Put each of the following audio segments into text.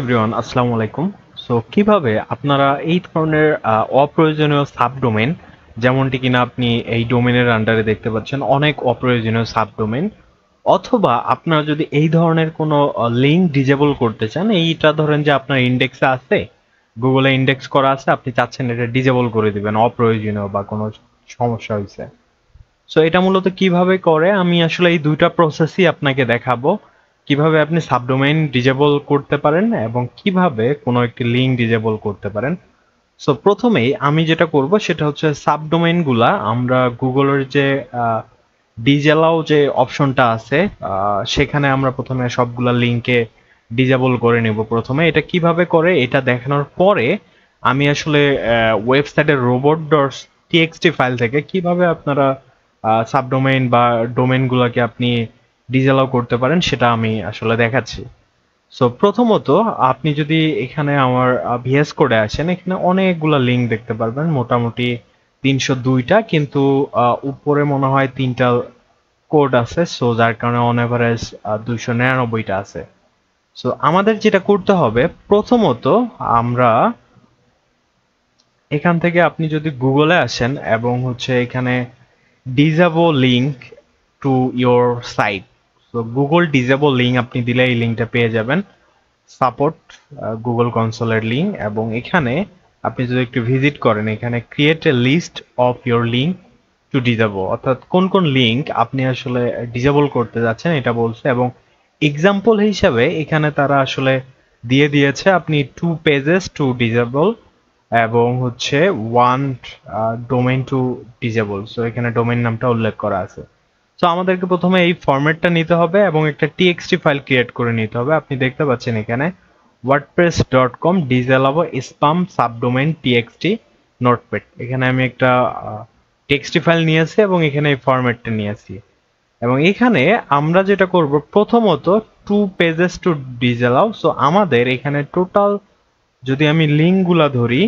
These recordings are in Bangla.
এভরিওয়ান, আসসালামু আলাইকুম। সো কিভাবে আপনারা এই ধরনের অপ্রয়োজনীয় সাবডোমেন, যেমনটি কিনা আপনি এই ডোমেনের আন্ডারে দেখতে পাচ্ছেন অনেক অপ্রয়োজনীয় সাবডোমেন, অথবা আপনারা যদি এই ধরনের কোনো লিঙ্ক ডিজেবল করতে চান, এইটা ধরেন যে আপনার ইন্ডেক্সে আছে, গুগলে ইন্ডেক্স করা আছে, আপনি চাচ্ছেন এটা ডিজেবল করে দিবেন অপ্রয়োজনীয় বা কোনো সমস্যা হয়েছে। সো এটা মূলত কিভাবে করে আমি আসলে এই দুইটা প্রসেসই আপনাকে দেখাবো। কিভাবে আপনি সাবডোমেইন ডিজেবল করতে পারেন এবং কিভাবে কোনো একটি লিঙ্ক ডিজেবল করতে পারেন। সো প্রথমেই আমি যেটা করব সেটা হচ্ছে সাবডোমেইন গুলা আমরা গুগলের যে ডিজেলাও যে অপশনটা আছে, সেখানে আমরা প্রথমে সবগুলা লিঙ্কে ডিজেবল করে নেব। প্রথমে এটা কিভাবে করে এটা দেখানোর পরে আমি আসলে ওয়েবসাইটের রোবট ডট টিএক্সটি ফাইল থেকে কিভাবে আপনারা সাবডোমেইন বা ডোমেইনগুলোকে আপনি ডিজেলাও করতে পারেন সেটা আমি আসলে দেখাচ্ছি। সো প্রথমত আপনি যদি এখানে আমার ভিএস কোডে আসেন, এখানে অনেকগুলা লিঙ্ক দেখতে পারবেন, মোটামুটি 302টা, কিন্তু উপরে মনে হয় 3টা কোড আছে, সো যার কারণে অন এভারেজ 299টা আছে। সো আমাদের যেটা করতে হবে, প্রথমত আমরা এখান থেকে আপনি যদি গুগলে আসেন এবং হচ্ছে এখানে disable link to your site, তো গুগল ডিসেবল লিঙ্ক আপনি দিলে এই লিঙ্কটা পেয়ে যাবেন, সাপোর্ট গুগল কনসোলের লিঙ্ক। এবং এখানে আপনি যদি একটু ভিজিট করেন, এখানে create a list of your link to disable, অর্থাৎ কোন কোন লিঙ্ক আপনি আসলে ডিসেবল করতে যাচ্ছেন এটা বলছে। এবং এক্সাম্পল হিসাবে এখানে তারা আসলে দিয়ে দিয়েছে আপনি 2 পেজেস টু ডিসেবল এবং হচ্ছে 1 ডোমেইন টু ডিসেবল। সো এখানে ডোমেইন নামটা উল্লেখ করা আছে। সো আমাদেরকে প্রথমে এই ফরম্যাটটা নিতে হবে এবং একটা টিএক্সটি ফাইল ক্রিয়েট করে নিতে হবে। আপনি দেখতে পাচ্ছেন এখানে wordpress.com ডিসেলাবো স্পাম সাবডোমেইন টিএক্সটি নোটপ্যাড, এখানে আমি একটা টেক্সটি ফাইল নিয়েছি এবং এখানে এই ফরম্যাটটা নিয়েছি। এবং এখানে আমরা যেটা করব, প্রথমত 2 পেজেস টু ডিসেলাও। সো আমাদের এখানে টোটাল যদি আমি লিঙ্কগুলা ধরি,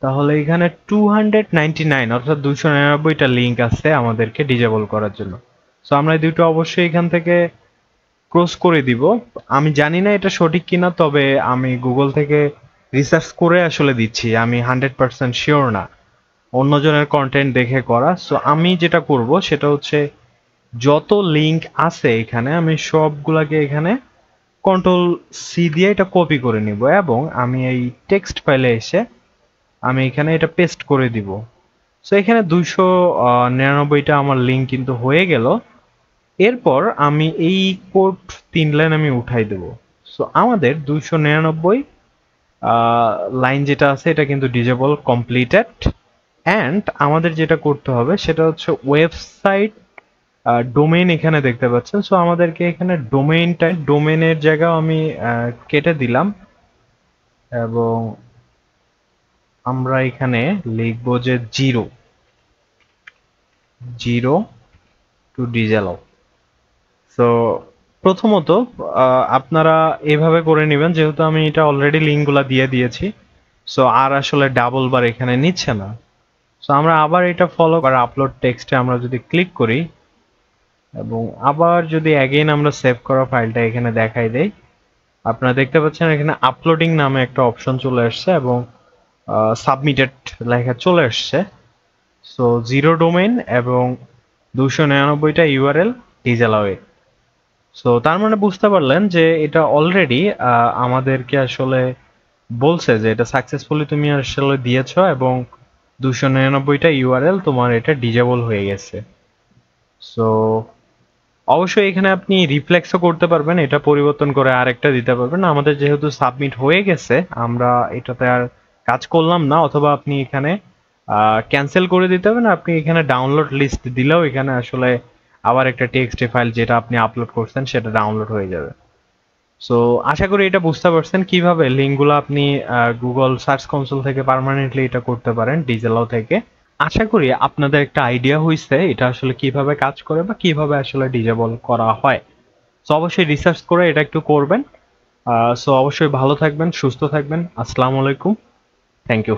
তাহলে এখানে 299 অর্থাৎ 299টা লিঙ্ক আছে আমাদেরকে ডিজেবল করার জন্য। সো আমরা এই দুটো অবশ্যই এখান থেকে ক্রস করে দিব। আমি জানি না এটা সঠিক কিনা, তবে আমি গুগল থেকে রিসার্চ করে আসলে দিচ্ছি, আমি 100% শিওর না, অন্যজনের কন্টেন্ট দেখে করা। সো আমি যেটা করব সেটা হচ্ছে যত লিঙ্ক আছে এখানে আমি সবগুলাকে এখানে কন্ট্রোল সি দিয়ে এটা কপি করে নিব এবং আমি এই টেক্সট ফাইলে এসে আমি এখানে এটা পেস্ট করে দিব। সো এখানে 299টা আমার লিঙ্ক কিন্তু হয়ে গেল। এরপর আমি এই কোড 3 লাইন আমি উঠাই দেব। সো আমাদের 299 লাইন যেটা আছে এটা কিন্তু ডিজেবল কমপ্লিটেড। অ্যান্ড আমাদের যেটা করতে হবে সেটা হচ্ছে ওয়েবসাইট ডোমেইন এখানে দেখতে পাচ্ছেন। সো আমাদেরকে এখানে ডোমেইনের জায়গাও আমি কেটে দিলাম এবং আমরা এখানে লিখবো যে জিরো জিরো টু ডিজেলাও। সো প্রথমত আপনারা এভাবে করে নেবেন, যেহেতু আমি এটা অলরেডি লিঙ্কগুলো দিয়ে দিয়েছি, সো আর আসলে ডাবল বার এখানে নিচ্ছে না। সো আমরা আবার এটা ফলো করে আপলোড টেক্সটে আমরা যদি ক্লিক করি এবং আবার যদি অ্যাগেইন আমরা সেভ করা ফাইলটা এখানে দেখাই দেই, আপনারা দেখতে পাচ্ছেন এখানে আপলোডিং নামে একটা অপশন চলে আসছে এবং সাবমিটেড লেখা চলে আসছে। সো জিরো ডোমেইন এবং 299টা ইউআরএল ডিজেলাওয়ে। সো তার মানে বুঝতে পারলেন যে এটা অলরেডি আমাদেরকে আসলে বলছে যে এটা সাকসেসফুলি তুমি আসলে দিয়েছো এবং 299টা ইউআরএল তোমার এটা ডিজেবল হয়ে গেছে। সো অবশ্যই এখানে আপনি রিফ্লেক্সও করতে পারবেন, এটা পরিবর্তন করে আরেকটা দিতে পারবেন। আমাদের যেহেতু সাবমিট হয়ে গেছে আমরা এটাতে আর কাজ করলাম না, অথবা আপনি এখানে ক্যান্সেল করে দিতে হবে না, আপনি এখানে ডাউনলোড লিস্ট দিলেও এখানে আসলে আবার একটা টেক্সট ফাইল যেটা আপনি আপলোড করছেন সেটা ডাউনলোড হয়ে যাবে। সো আশা করি এটা বুঝতে পারছেন কিভাবে লিঙ্কগুলো আপনি গুগল সার্চ কনসোল থেকে পার্মানেন্টলি এটা করতে পারেন ডিজেলাও থেকে। আশা করি আপনাদের একটা আইডিয়া হয়েছে এটা আসলে কিভাবে কাজ করে বা কিভাবে আসলে ডিজেবল করা হয়। সো অবশ্যই রিসার্চ করে এটা একটু করবেন। সো অবশ্যই ভালো থাকবেন, সুস্থ থাকবেন। আসসালামু আলাইকুম, থ্যাংক ইউ।